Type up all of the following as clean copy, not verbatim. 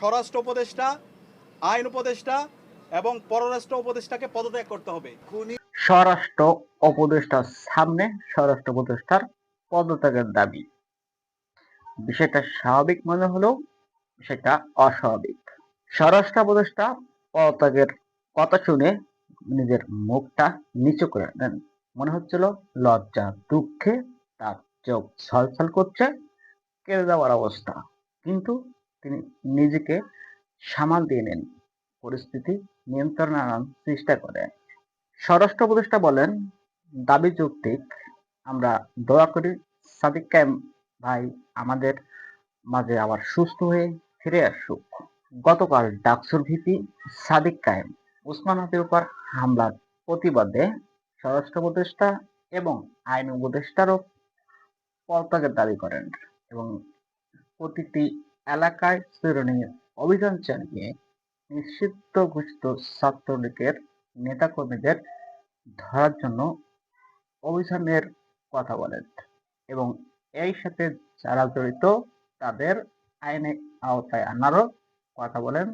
স্বরাষ্ট্র উপদেষ্টা, আইন উপদেষ্টা এবং পররাষ্ট্র উপদেষ্টাকে পদত্যাগ করতে হবে। স্বরাষ্ট্র উপদেষ্টার সামনে স্বরাষ্ট্র উপদেষ্টার পদত্যাগের দাবি। বিষয়টা স্বাভাবিক মনে হলেও সেটা অস্বাভাবিক। স্বরাষ্ট্র উপদেষ্টা পদত্যাগের কথা শুনে নিজের মুখটা নিচু করে নেন। মনে হচ্ছিল লজ্জা দুঃখে তার চোখ ছলছল করছে, কেঁদে যাওয়ার অবস্থা। কিন্তু তিনি নিজেকে সামাল দিয়ে নেন, পরিস্থিতি নিয়ন্ত্রণে আনার চেষ্টা করেন। স্বরাষ্ট্র উপদেষ্টা বলেন, দাবি যৌক্তিক, আমরা দোয়া করি সাদিক কায়েম ভাই আমাদের মাঝে আবার সুস্থ হয়ে ফিরে আসুক। গতকাল ডাকসুর ভিপি সাদিক কায়েম ওসমান হাদির উপর হামলার প্রতিবাদে স্বরাষ্ট্র উপদেষ্টা এবং আইন উপদেষ্টারও পদত্যাগের দাবি করেন এবং প্রতিটি এলাকায় প্রেরণে অভিযান চালিয়ে নিষিদ্ধ ঘোষিত ছাত্রলীগের নেতাকর্মীদের ধরার জন্য অভিযানের কথা বলেন এবং এই সাথে যারা জড়িত তাদের আইনের আওতায় আনারও কথা বলেন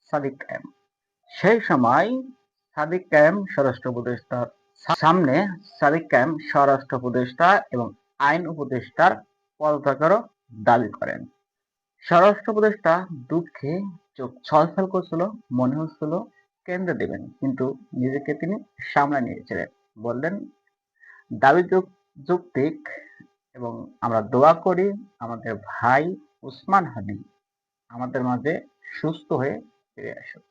সাদিক কায়েম। সেই সময় সাদিক কায়েম স্বরাষ্ট্র উপদেষ্টার সামনে সাদিক কায়েম স্বরাষ্ট্র উপদেষ্টা এবং আইন উপদেষ্টার পদত্যাগেরও দাবি করেন। স্বরাষ্ট্র উপদেষ্টা দুঃখে চোখ ছলছল করছিল, মনে হচ্ছিল কেন্দ্রে দেবেন, কিন্তু নিজেকে তিনি সামলে নিয়েছিলেন। বললেন, দাবি যৌক্তিক এবং আমরা দোয়া করি আমাদের ভাই ওসমান হাদি আমাদের মাঝে সুস্থ হয়ে ফিরে আসুক।